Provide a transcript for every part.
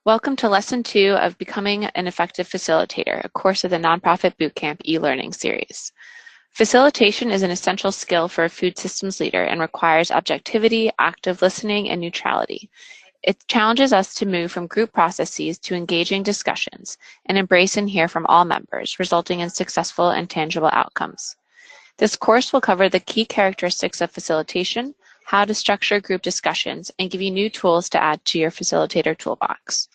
Welcome to Lesson 2 of Becoming an Effective Facilitator, a course of the Nonprofit Bootcamp e-learning series. Facilitation is an essential skill for a food systems leader and requires objectivity, active listening, and neutrality. It challenges us to move from group processes to engaging discussions and embrace and hear from all members, resulting in successful and tangible outcomes. This course will cover the key characteristics of facilitation, how to structure group discussions, and give you new tools to add to your facilitator toolbox.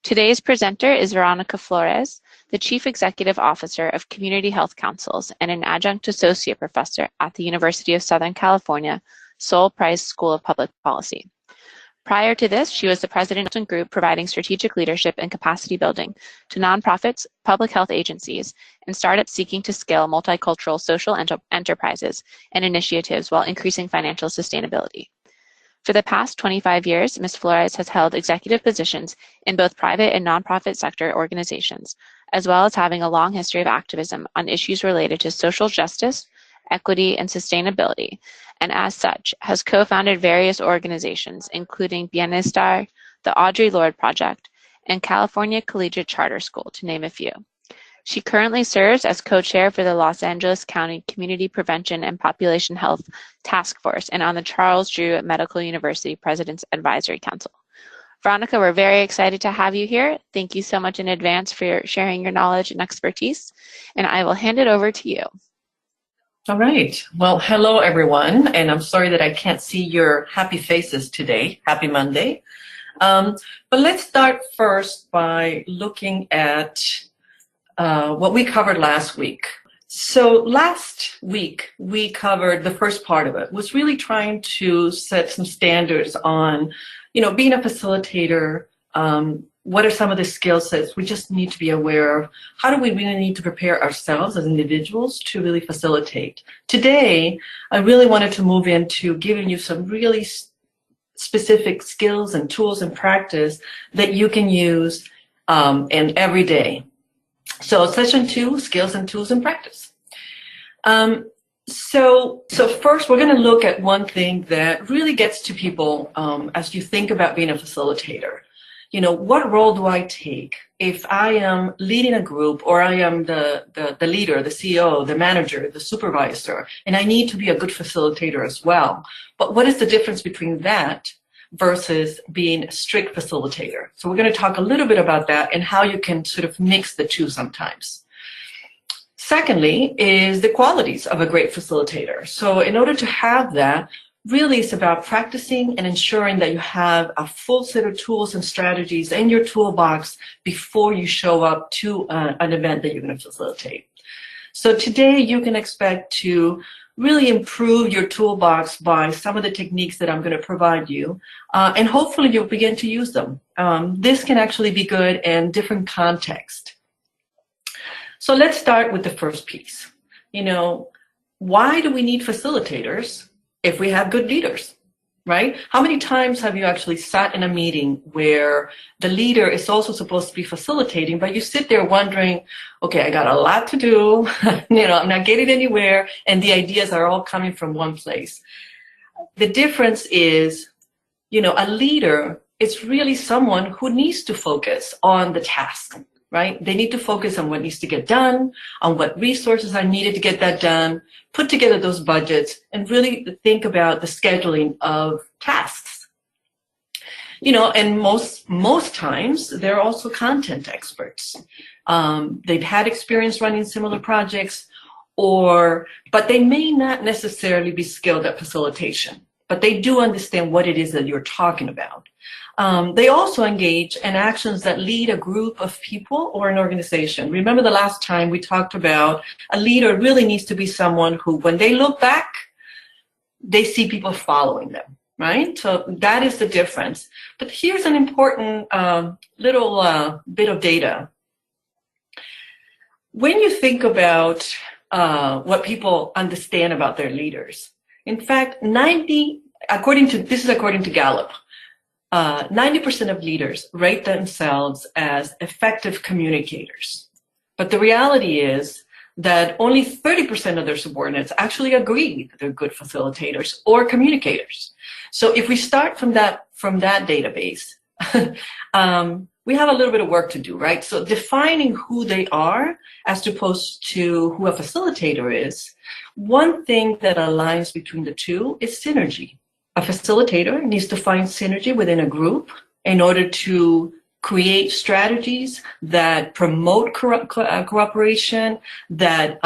Today's presenter is Veronica Flores, the Chief Executive Officer of Community Health Councils and an Adjunct Associate Professor at the University of Southern California Sol Price School of Public Policy. Prior to this, she was the president of a group providing strategic leadership and capacity building to nonprofits, public health agencies, and startups seeking to scale multicultural social enterprises and initiatives while increasing financial sustainability. For the past 25 years, Ms. Flores has held executive positions in both private and nonprofit sector organizations, as well as having a long history of activism on issues related to social justice, equity, and sustainability, and as such, has co-founded various organizations, including Bienestar, the Audre Lorde Project, and California Collegiate Charter School, to name a few. She currently serves as co-chair for the Los Angeles County Community Prevention and Population Health Task Force and on the Charles Drew Medical University President's Advisory Council. Veronica, we're very excited to have you here. Thank you so much in advance for sharing your knowledge and expertise, and I will hand it over to you. All right. Well, hello, everyone, and I'm sorry that I can't see your happy faces today. Happy Monday. But let's start first by looking at what we covered last week. So last week, we covered the first part of it, was really trying to set some standards on, being a facilitator. What are some of the skill sets we just need to be aware of? How do we really need to prepare ourselves as individuals to really facilitate? Today, I really wanted to move into giving you some really specific skills and tools and practice that you can use in every day. So session 2, skills and tools and practice. So first, we're going to look at one thing that really gets to people as you think about being a facilitator. What role do I take if I am leading a group, or I am the leader, the CEO, the manager, the supervisor, and I need to be a good facilitator as well. But what is the difference between that versus being a strict facilitator? So we're going to talk a little bit about that and how you can sort of mix the two sometimes. Secondly is the qualities of a great facilitator. So in order to have that, really it's about practicing and ensuring that you have a full set of tools and strategies in your toolbox before you show up to an event that you're going to facilitate. So today you can expect to really improve your toolbox by some of the techniques that I'm going to provide you, and hopefully you'll begin to use them. This can actually be good in different contexts. So let's start with the first piece. Why do we need facilitators if we have good leaders, right? How many times have you actually sat in a meeting where the leader is also supposed to be facilitating, but you sit there wondering, okay, I got a lot to do, I'm not getting anywhere, and the ideas are all coming from one place. The difference is, a leader is really someone who needs to focus on the task, right? They need to focus on what needs to get done, on what resources are needed to get that done, put together those budgets, and really think about the scheduling of tasks. And most times, they're also content experts. They've had experience running similar projects, but they may not necessarily be skilled at facilitation, but they do understand what it is that you're talking about. They also engage in actions that lead a group of people or an organization. Remember the last time we talked about a leader really needs to be someone who, when they look back, they see people following them, right? So that is the difference. But here's an important little bit of data. When you think about what people understand about their leaders, in fact, according to Gallup, 90% of leaders rate themselves as effective communicators. But the reality is that only 30% of their subordinates actually agree that they're good facilitators or communicators. So if we start from that database, we have a little bit of work to do, right? So defining who they are as opposed to who a facilitator is, one thing that aligns between the two is synergy. A facilitator needs to find synergy within a group in order to create strategies that promote cooperation, that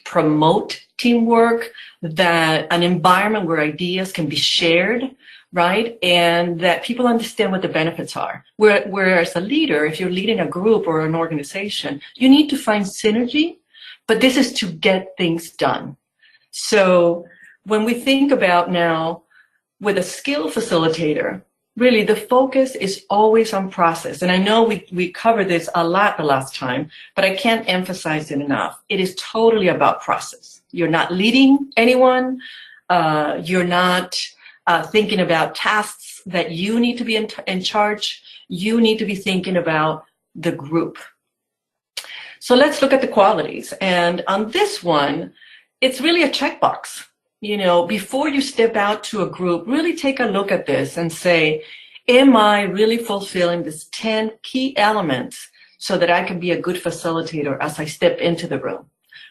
promote teamwork, that an environment where ideas can be shared, right? And that people understand what the benefits are. Whereas a leader, if you're leading a group or an organization, you need to find synergy, but this is to get things done. So when we think about now with a skilled facilitator, really the focus is always on process. And I know we covered this a lot the last time, but I can't emphasize it enough. It is totally about process. You're not leading anyone. You're not thinking about tasks that you need to be in charge. You need to be thinking about the group. So let's look at the qualities. And on this one, it's really a checkbox. You know, before you step out to a group, really take a look at this and say, am I really fulfilling these 10 key elements so that I can be a good facilitator as I step into the room?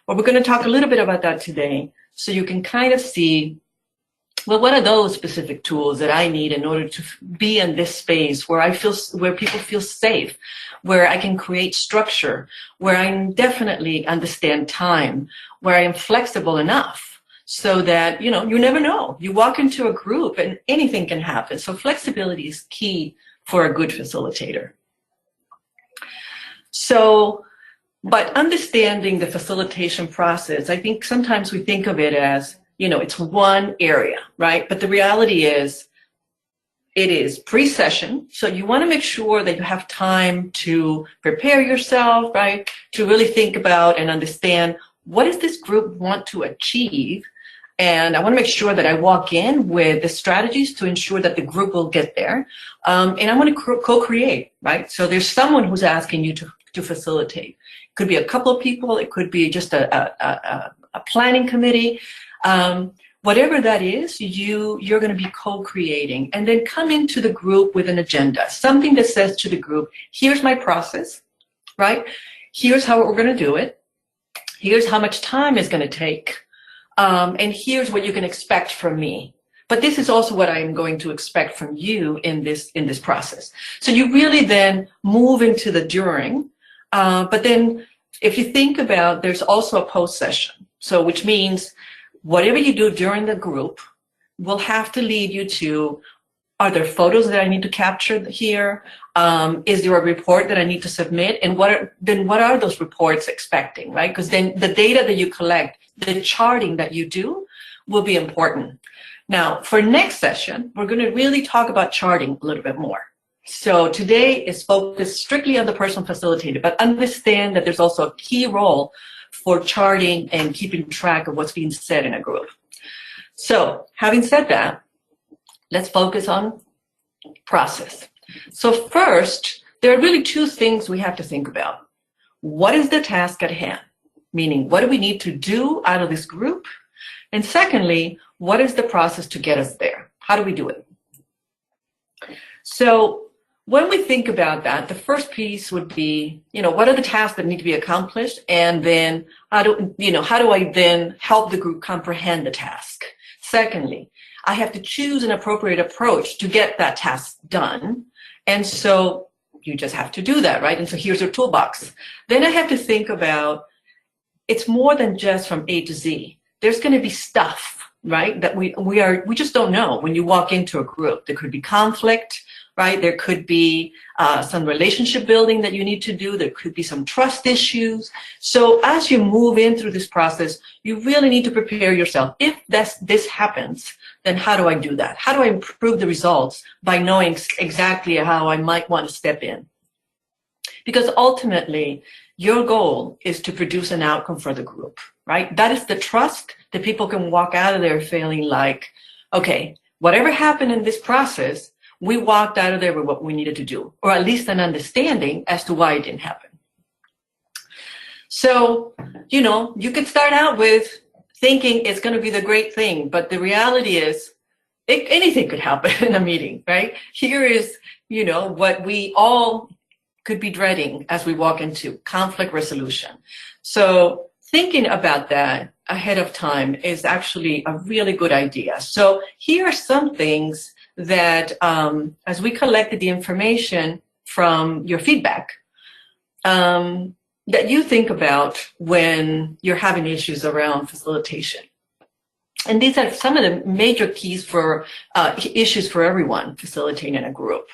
Well, we're going to talk a little bit about that today so you can kind of see, well, what are those specific tools that I need in order to be in this space where where people feel safe, where I can create structure, where I definitely understand time, where I am flexible enough so that, you know, you never know. You walk into a group and anything can happen. So flexibility is key for a good facilitator. So, but understanding the facilitation process, I think sometimes we think of it as, you know, it's one area, right? But the reality is it is pre-session. So you want to make sure that you have time to prepare yourself, right? To really think about and understand what does this group want to achieve? And I want to make sure that I walk in with the strategies to ensure that the group will get there. And I want to co-create, right? So there's someone who's asking you to facilitate. It could be a couple of people. It could be just a planning committee. Whatever that is, you're going to be co-creating. And then come into the group with an agenda, something that says to the group, here's my process, right? Here's how we're going to do it. Here's how much time it's going to take. And here's what you can expect from me. But this is also what I am going to expect from you in this process. So you really then move into the during. But then if you think about, there's also a post session. So which means whatever you do during the group will have to lead you to, are there photos that I need to capture here? Is there a report that I need to submit? And what are those reports expecting, right? Because then the data that you collect, the charting that you do will be important. Now, for next session, we're going to really talk about charting a little bit more. So today is focused strictly on the person facilitator, but understand that there's also a key role for charting and keeping track of what's being said in a group. So having said that, let's focus on process. So first, there are really two things we have to think about. What is the task at hand? Meaning, what do we need to do out of this group? And secondly, what is the process to get us there? How do we do it? So when we think about that, the first piece would be, you know, what are the tasks that need to be accomplished? And then how do I then help the group comprehend the task? Secondly, I have to choose an appropriate approach to get that task done. And so you just have to do that, right? And so here's your toolbox. Then I have to think about, it's more than just from A to Z. There's going to be stuff, right, that we just don't know when you walk into a group. There could be conflict, right? There could be some relationship building that you need to do. There could be some trust issues. So as you move in through this process, you really need to prepare yourself. If this happens, then how do I do that? How do I improve the results by knowing exactly how I might want to step in? Because ultimately, your goal is to produce an outcome for the group, right? That is the trust that people can walk out of there feeling like, okay, whatever happened in this process, we walked out of there with what we needed to do, or at least an understanding as to why it didn't happen. So, you know, you could start out with thinking it's going to be the great thing, but the reality is anything could happen in a meeting, right? Here is, what we all could be dreading as we walk into conflict resolution. So thinking about that ahead of time is actually a really good idea. So here are some things that, as we collected the information from your feedback, that you think about when you're having issues around facilitation. And these are some of the major keys for issues for everyone facilitating a group.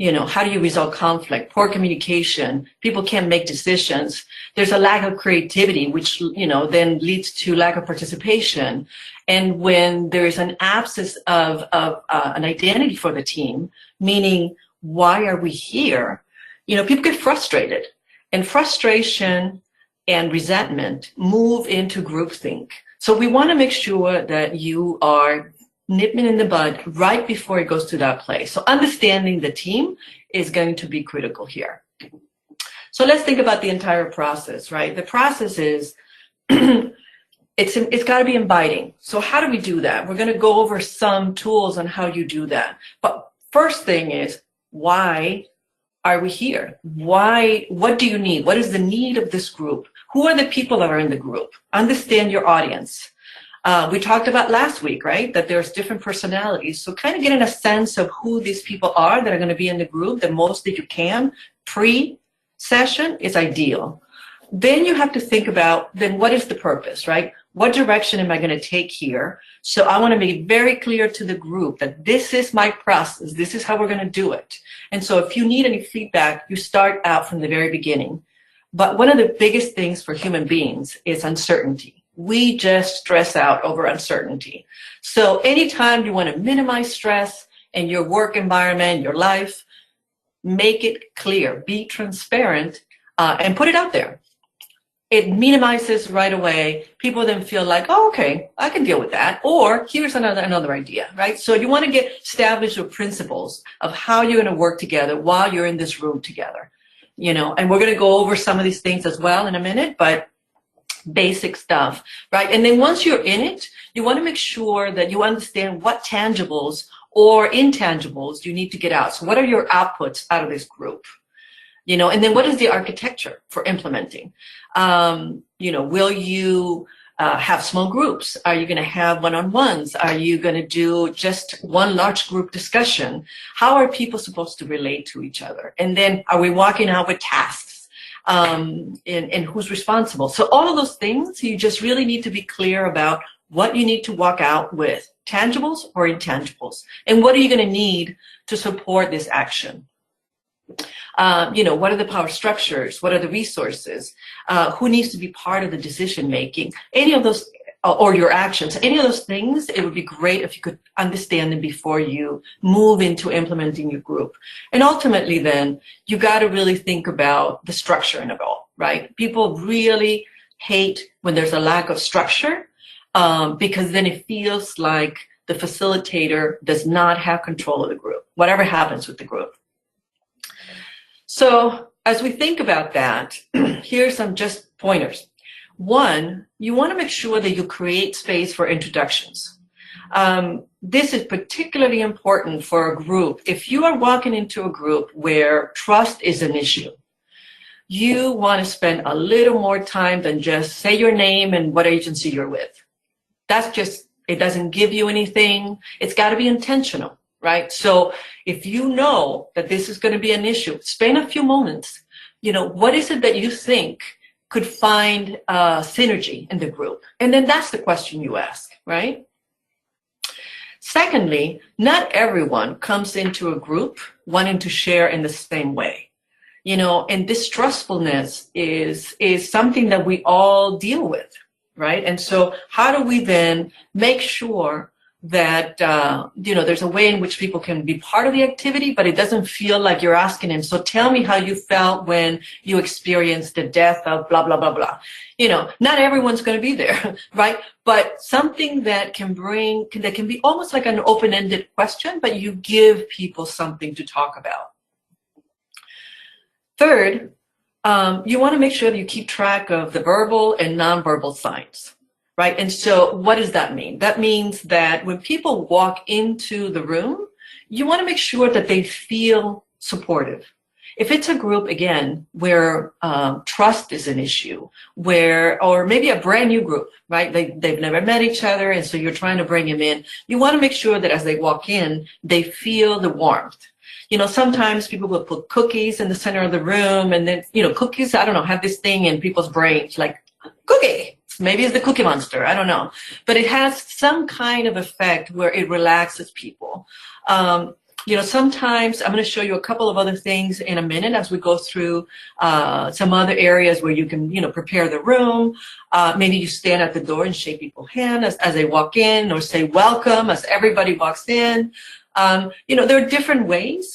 How do you resolve conflict? Poor communication. People can't make decisions. There's a lack of creativity, which, then leads to lack of participation. And when there is an absence of an identity for the team, meaning, why are we here? People get frustrated. And frustration and resentment move into groupthink. So we want to make sure that you are nipping in the bud right before it goes to that place. So understanding the team is going to be critical here. So let's think about the entire process, right? The process is, it's got to be inviting. So how do we do that? We're going to go over some tools on how you do that. But first thing is, why are we here? Why? What do you need? What is the need of this group? Who are the people that are in the group? Understand your audience. We talked about last week, right, that there's different personalities. So kind of getting a sense of who these people are that are going to be in the group the most that you can pre-session is ideal. Then you have to think about, then what is the purpose, right? What direction am I going to take here? So I want to make it very clear to the group that this is my process. This is how we're going to do it. And so if you need any feedback, you start out from the very beginning. But one of the biggest things for human beings is uncertainty. We just stress out over uncertainty. So anytime you want to minimize stress in your work environment, your life, make it clear, be transparent, and put it out there. It minimizes right away. People then feel like, oh, okay, I can deal with that. Or here's another idea, right? So you want to get established with principles of how you're going to work together while you're in this room together. And we're going to go over some of these things as well in a minute, but basic stuff, right? And then once you're in it, you want to make sure that you understand what tangibles or intangibles you need to get out. So what are your outputs out of this group? And then what is the architecture for implementing? Will you have small groups? Are you going to have one-on-ones? Are you going to do just one large group discussion? How are people supposed to relate to each other? And then are we walking out with tasks? And who's responsible? So all of those things, you just really need to be clear about what you need to walk out with, tangibles or intangibles, and what are you going to need to support this action? What are the power structures? What are the resources? Who needs to be part of the decision making? Any of those, or your actions, any of those things, it would be great if you could understand them before you move into implementing your group. And ultimately then, you got to really think about the structure in it all, right? People really hate when there's a lack of structure, because then it feels like the facilitator does not have control of the group, whatever happens with the group. So as we think about that, here's some just pointers. One, you want to make sure that you create space for introductions. This is particularly important for a group. If you are walking into a group where trust is an issue, you want to spend a little more time than just say your name and what agency you're with. That's just, it doesn't give you anything. It's got to be intentional. Right? So if you know that this is going to be an issue, spend a few moments, what is it that you think could find synergy in the group? And then that's the question you ask, right? Secondly, not everyone comes into a group wanting to share in the same way. And distrustfulness is something that we all deal with, right? And so how do we then make sure that, there's a way in which people can be part of the activity, but it doesn't feel like you're asking them, so tell me how you felt when you experienced the death of blah, blah, blah, blah. Not everyone's going to be there, right? But something that can be almost like an open-ended question, but you give people something to talk about. Third, you want to make sure that you keep track of the verbal and nonverbal signs. right? And so what does that mean? That means that when people walk into the room, you want to make sure that they feel supportive. If it's a group, again, where trust is an issue, or maybe a brand new group, right? They've never met each other, and so you're trying to bring them in. You want to make sure that as they walk in, they feel the warmth. Sometimes people will put cookies in the center of the room, and then, cookies, I don't know, have this thing in people's brains, like, cookie. Maybe it's the Cookie Monster, I don't know. But it has some kind of effect where it relaxes people. Sometimes I'm going to show you a couple of other things in a minute as we go through some other areas where you can, prepare the room. Maybe you stand at the door and shake people's hand as they walk in, or say welcome as everybody walks in. There are different ways,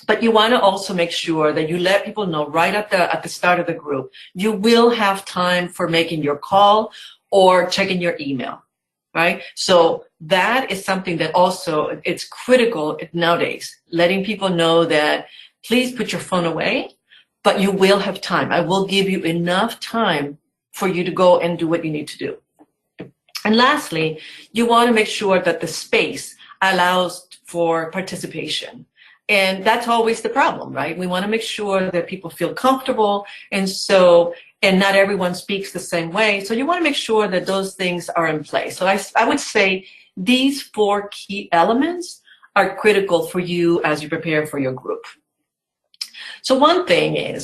but you want to also make sure that you let people know right at the start of the group, you will have time for making your call or checking your email. Right? So that is something that also, it's critical nowadays, letting people know that please put your phone away, but you will have time. I will give you enough time for you to go and do what you need to do. And lastly, you want to make sure that the space allows for participation. And that's always the problem, right? We want to make sure that people feel comfortable. And not everyone speaks the same way. So you want to make sure that those things are in place. So I would say these 4 key elements are critical for you as you prepare for your group. So one thing is,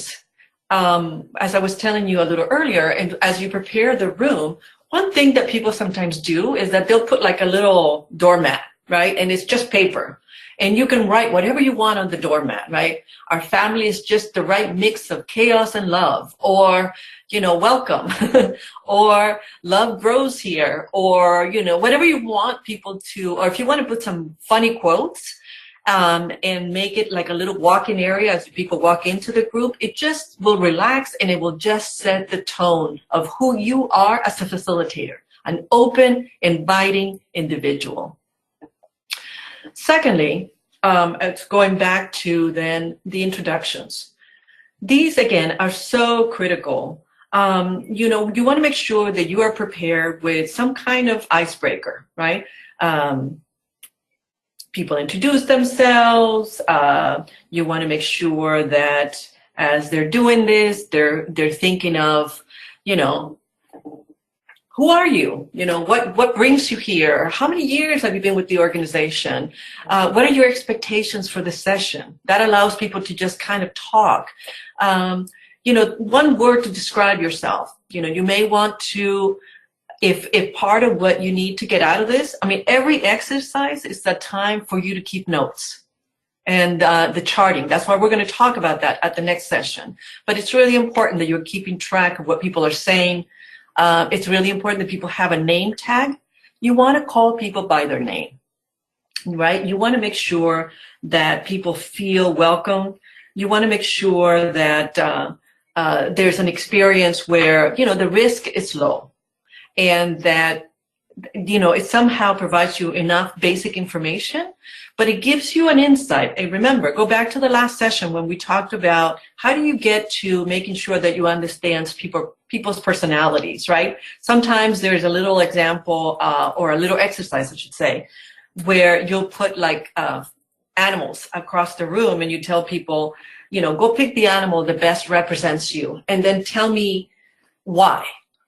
as I was telling you a little earlier, and as you prepare the room, one thing that people sometimes do is that they'll put like a little doormat, right? And it's just paper. And you can write whatever you want on the doormat, right? Our family is just the right mix of chaos and love, or, welcome, or love grows here, or, whatever you want people to, or if you want to put some funny quotes, and make it like a little walk-in area as people walk into the group, it just will relax and it will just set the tone of who you are as a facilitator, an open, inviting individual. Secondly, it's going back to then the introductions. These, again, are so critical. You want to make sure that you are prepared with some kind of icebreaker, right? People introduce themselves. You want to make sure that as they're doing this, they're thinking of, who are you? What brings you here? How many years have you been with the organization? What are your expectations for the session? That allows people to just kind of talk. One word to describe yourself. You may want to, if part of what you need to get out of this, every exercise is a time for you to keep notes. And the charting, that's why we're going to talk about that at the next session. But it's really important that you're keeping track of what people are saying. It's really important that people have a name tag. You want to call people by their name, right? You want to make sure that people feel welcome. You want to make sure that there's an experience where, the risk is low, and that, it somehow provides you enough basic information, but it gives you an insight. And remember, go back to the last session when we talked about how do you get to making sure that you understand people's personalities, right? Sometimes there's a little example or a little exercise, I should say, where you'll put like animals across the room and you tell people, go pick the animal that best represents you and then tell me why.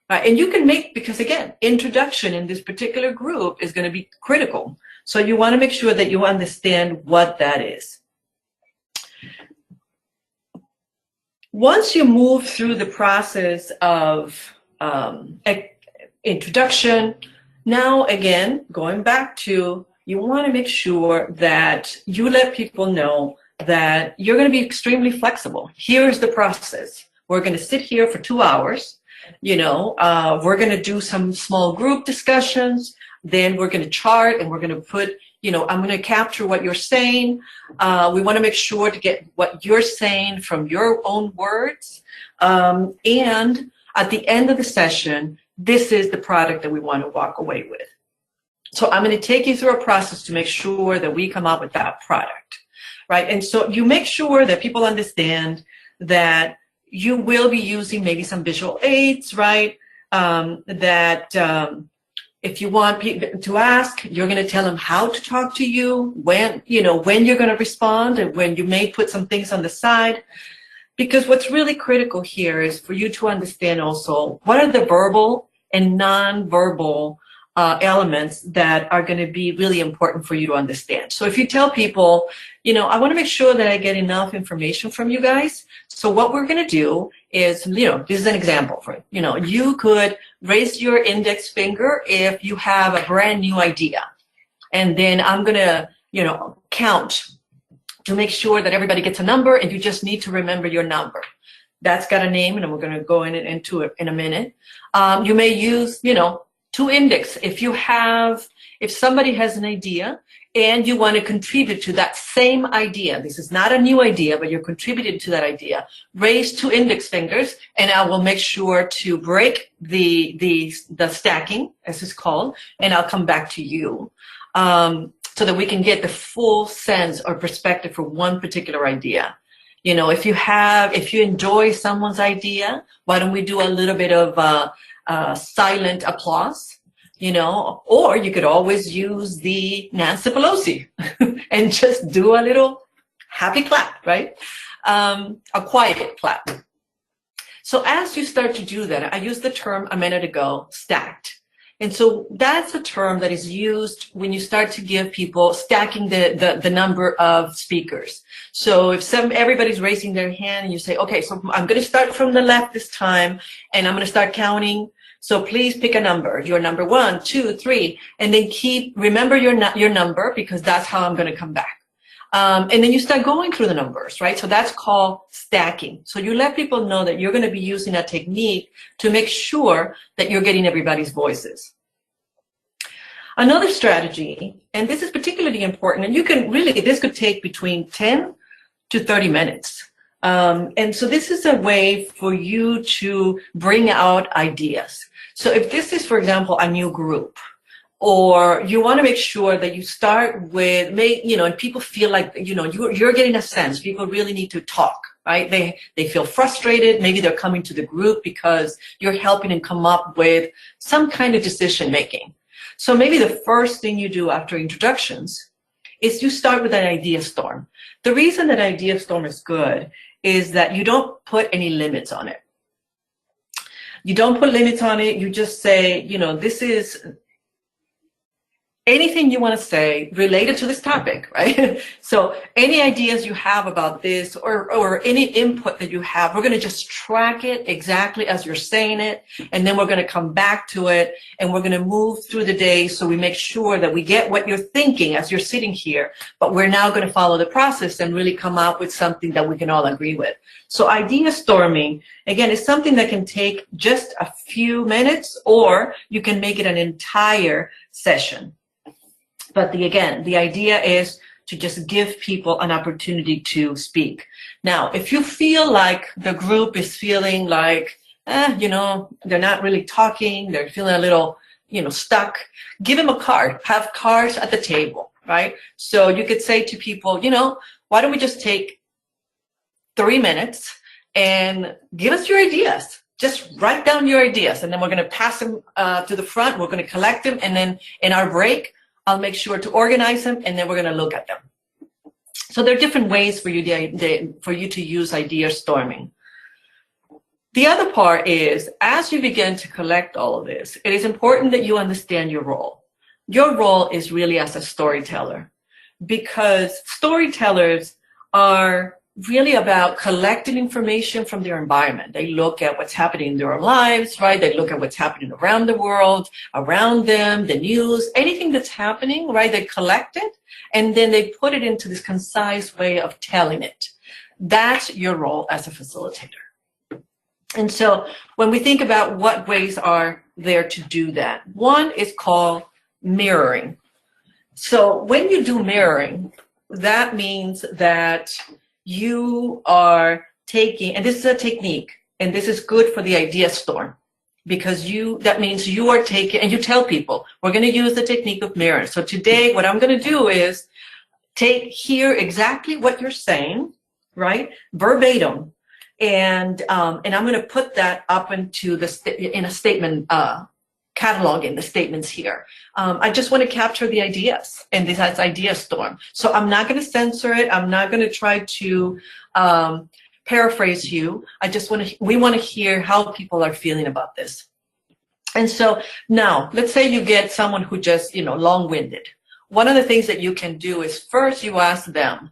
And you can because again, introduction in this particular group is going to be critical. So you want to make sure that you understand what that is. Once you move through the process of introduction, now again, going back to, you want to make sure that you let people know that you're going to be extremely flexible. Here's the process. We're going to sit here for 2 hours. We're going to do some small group discussions. Then we're going to chart and we're going to put, I'm going to capture what you're saying. We want to make sure to get what you're saying from your own words. And at the end of the session, this is the product that we want to walk away with. So I'm going to take you through a process to make sure that we come up with that product, right? And so you make sure that people understand that you will be using maybe some visual aids, right? If you want people to ask, you're going to tell them how to talk to you, when you're going to respond, and when you may put some things on the side. Because what's really critical here is for you to understand also what are the verbal and non-verbal elements that are going to be really important for you to understand. So if you tell people, I want to make sure that I get enough information from you guys. So what we're going to do is, this is an example for, you could raise your index finger if you have a brand new idea. And then I'm going to, count to make sure that everybody gets a number, and you just need to remember your number. That's got a name, and we're going to go into it in a minute. You may use, 2 index. If somebody has an idea and you want to contribute to that same idea, this is not a new idea, but you're contributing to that idea, raise 2 index fingers, and I will make sure to break the stacking, as it's called, and I'll come back to you. So that we can get the full sense or perspective for one particular idea. If you enjoy someone's idea, why don't we do a little bit of silent applause, or you could always use the Nancy Pelosi and just do a little happy clap, right? A quiet clap. So as you start to do that, I used the term a minute ago, stacked. And so that's a term that is used when you start to give people stacking the number of speakers. So if everybody's raising their hand and you say, okay, so I'm going to start from the left this time, and I'm going to start counting. So please pick a number, your number 1, 2, 3, and then remember your number, because that's how I'm going to come back. And then you start going through the numbers, right? So that's called stacking. So you let people know that you're going to be using a technique to make sure that you're getting everybody's voices. Another strategy, and this is particularly important, and this could take between 10 to 30 minutes. And so this is a way for you to bring out ideas. So if this is, for example, a new group, or you want to make sure that you start with, and people feel like, you're getting a sense. People really need to talk, right? They feel frustrated. Maybe they're coming to the group because you're helping them come up with some kind of decision making. So maybe the first thing you do after introductions is you start with an idea storm. The reason that idea storm is good is that you don't put any limits on it. You don't put limits on it. You just say, this is anything you want to say related to this topic, right? So any ideas you have about this, or any input that you have, we're going to just track it exactly as you're saying it, and then we're going to come back to it, and we're going to move through the day so we make sure that we get what you're thinking as you're sitting here, but we're now going to follow the process and really come out with something that we can all agree with. So idea storming, again, is something that can take just a few minutes, or you can make it an entire session. But again, the idea is to just give people an opportunity to speak. Now, if you feel like the group is feeling like, they're not really talking, they're feeling a little, stuck, give them a card. Have cards at the table, right? So you could say to people, why don't we just take 3 minutes and give us your ideas. Just write down your ideas, and then we're going to pass them to the front. We're going to collect them, and then in our break, I'll make sure to organize them, and then we're going to look at them. So there are different ways for you to use idea storming. The other part is, as you begin to collect all of this, it is important that you understand your role. Your role is really as a storyteller, because storytellers are really about collecting information from their environment. They look at what's happening in their lives, right? They look at what's happening around the world, around them, the news, anything that's happening, right? They collect it, and then they put it into this concise way of telling it. That's your role as a facilitator. And so when we think about what ways are there to do that, one is called mirroring. So when you do mirroring, that means that you are taking, and this is a technique, and this is good for the idea storm, because that means you are taking, and you tell people, we're going to use the technique of mirror. So today, what I'm going to do is hear exactly what you're saying, right? Verbatim. and I'm going to put that up into in a statement catalog in the statements here. I just want to capture the ideas in this idea storm. So I'm not going to censor it. I'm not going to try to paraphrase you. We want to hear how people are feeling about this. And so now, let's say you get someone who just, long-winded. One of the things that you can do is first you ask them,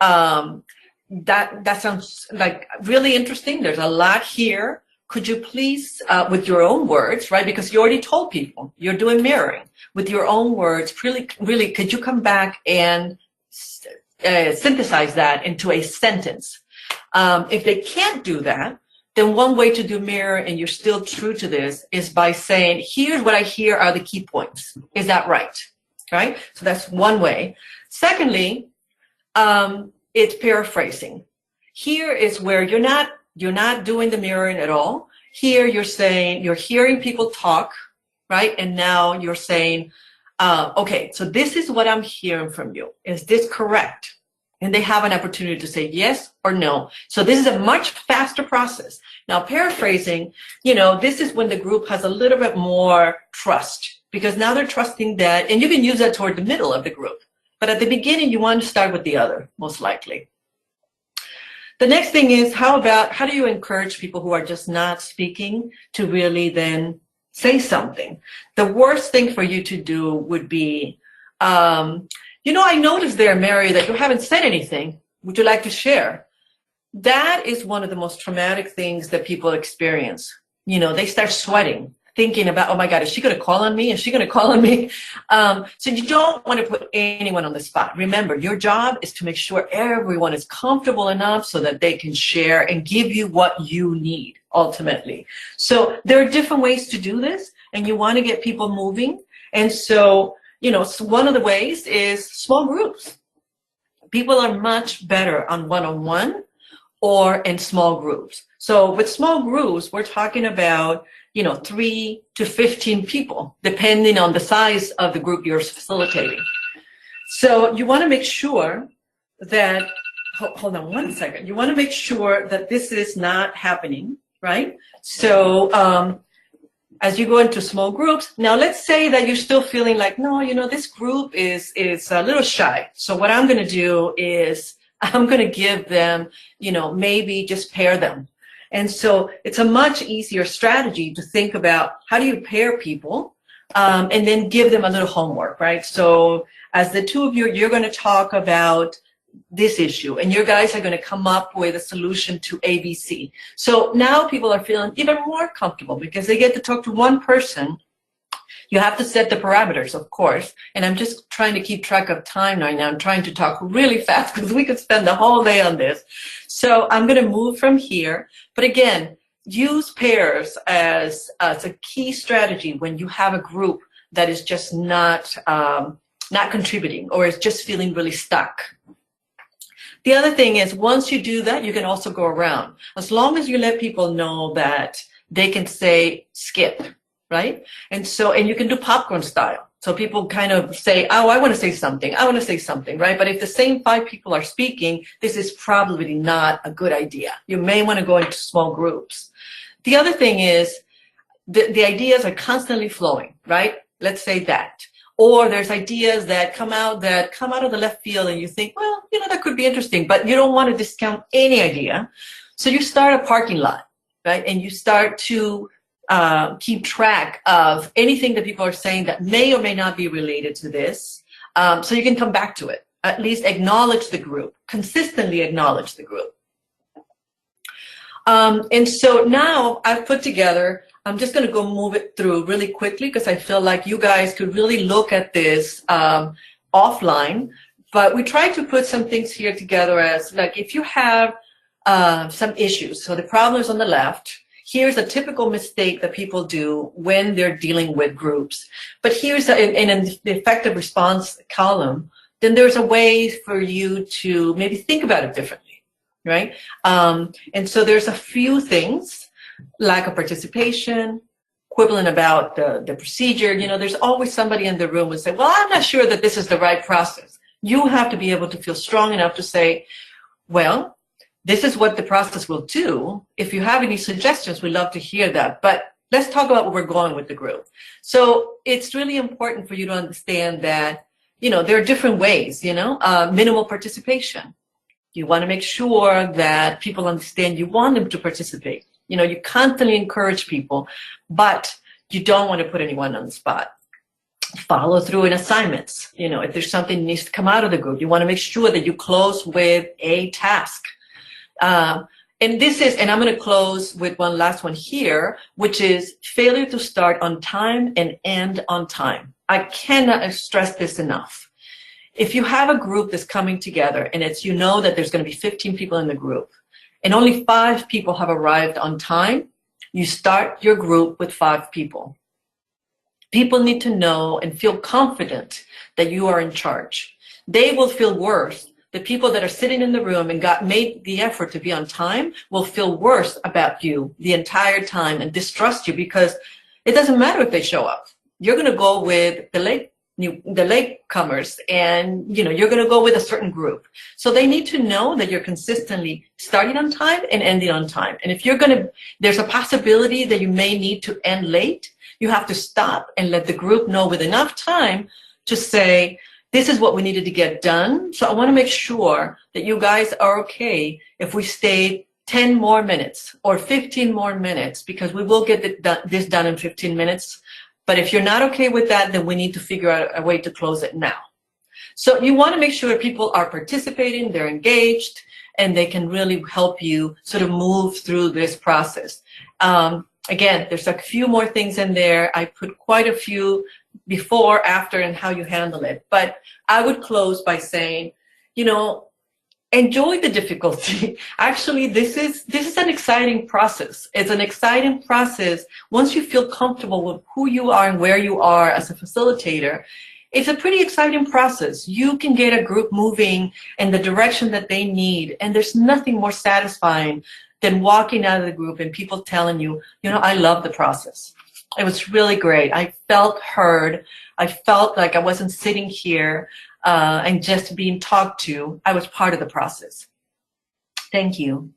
that sounds like really interesting. There's a lot here. Could you please, with your own words, right? Because you already told people you're doing mirroring. With your own words, really, could you come back and synthesize that into a sentence? If they can't do that, then one way to do mirror, and you're still true to this, is by saying, here's what I hear are the key points. Is that right? Right? So that's one way. Secondly, it's paraphrasing. Here is where you're not doing the mirroring at all. Here you're saying, you're hearing people talk, right? And now you're saying, okay, so this is what I'm hearing from you. Is this correct? And they have an opportunity to say yes or no. So this is a much faster process. Now, paraphrasing, this is when the group has a little bit more trust, because now they're trusting that, and you can use that toward the middle of the group. But at the beginning, you want to start with the other, most likely. The next thing is, how do you encourage people who are just not speaking to really then say something? The worst thing for you to do would be, I noticed there, Mary, that you haven't said anything. Would you like to share? That is one of the most traumatic things that people experience. They start sweating, thinking about, oh my God, is she going to call on me? Is she going to call on me? So you don't want to put anyone on the spot. Remember, your job is to make sure everyone is comfortable enough so that they can share and give you what you need, ultimately. So there are different ways to do this, and you want to get people moving. And so, one of the ways is small groups. People are much better on one-on-one or in small groups. So with small groups, we're talking about 3 to 15 people, depending on the size of the group you're facilitating. So you want to make sure that, hold on one second. You want to make sure that this is not happening, right? So as you go into small groups, now let's say that you're still feeling like, no, this group is a little shy. So what I'm going to do is I'm going to give them, maybe just pair them. And so it's a much easier strategy to think about how do you pair people and then give them a little homework, right? So as the two of you, you're going to talk about this issue, and your guys are going to come up with a solution to ABC. So now people are feeling even more comfortable because they get to talk to one person. You have to set the parameters, of course, and I'm just trying to keep track of time right now. I'm trying to talk really fast because we could spend the whole day on this. So I'm going to move from here. But again, use pairs as a key strategy when you have a group that is just not contributing or is just feeling really stuck. The other thing is, once you do that, you can also go around. As long as you let people know that they can say skip, right? And you can do popcorn style. So people kind of say, oh, I want to say something. I want to say something, right? But if the same 5 people are speaking, this is probably not a good idea. You may want to go into small groups. The other thing is the ideas are constantly flowing, right? Let's say that. Or there's ideas that come out of the left field and you think, well, that could be interesting, but you don't want to discount any idea. So you start a parking lot, right? And you start to keep track of anything that people are saying that may or may not be related to this. So you can come back to it. At least acknowledge the group, consistently acknowledge the group. And so now I've put together, I'm just going to go move it through really quickly because I feel like you guys could really look at this offline. But we tried to put some things here together as like if you have some issues. So the problem is on the left. Here's a typical mistake that people do when they're dealing with groups. But here's in the effective response column, then there's a way for you to maybe think about it differently, right? And so there's a few things. Lack of participation, quibbling about the procedure. There's always somebody in the room who say, well, I'm not sure that this is the right process. You have to be able to feel strong enough to say, well, this is what the process will do. If you have any suggestions, we'd love to hear that. But let's talk about where we're going with the group. So it's really important for you to understand that, there are different ways, minimal participation. You want to make sure that people understand you want them to participate. You constantly encourage people, but you don't want to put anyone on the spot. Follow through in assignments. If there's something that needs to come out of the group, you want to make sure that you close with a task. And I'm going to close with one last one here, which is failure to start on time and end on time. I cannot stress this enough. If you have a group that's coming together and that there's going to be 15 people in the group and only 5 people have arrived on time, you start your group with 5 people. People need to know and feel confident that you are in charge. They will feel worse. The people that are sitting in the room and made the effort to be on time will feel worse about you the entire time and distrust you, because it doesn't matter if they show up. You're going to go with the latecomers, and you're going to go with a certain group. So they need to know that you're consistently starting on time and ending on time. And if there's a possibility that you may need to end late, you have to stop and let the group know with enough time to say, this is what we needed to get done. So I want to make sure that you guys are okay if we stay 10 more minutes or 15 more minutes, because we will get this done in 15 minutes. But if you're not okay with that, then we need to figure out a way to close it now. So you want to make sure people are participating, they're engaged, and they can really help you sort of move through this process. Again, there's a few more things in there. I put quite a few before, after, and how you handle it. But I would close by saying, enjoy the difficulty. Actually, this is an exciting process. It's an exciting process. Once you feel comfortable with who you are and where you are as a facilitator, it's a pretty exciting process. You can get a group moving in the direction that they need, and there's nothing more satisfying than walking out of the group and people telling you, I love the process. It was really great. I felt heard. I felt like I wasn't sitting here and just being talked to. I was part of the process. Thank you.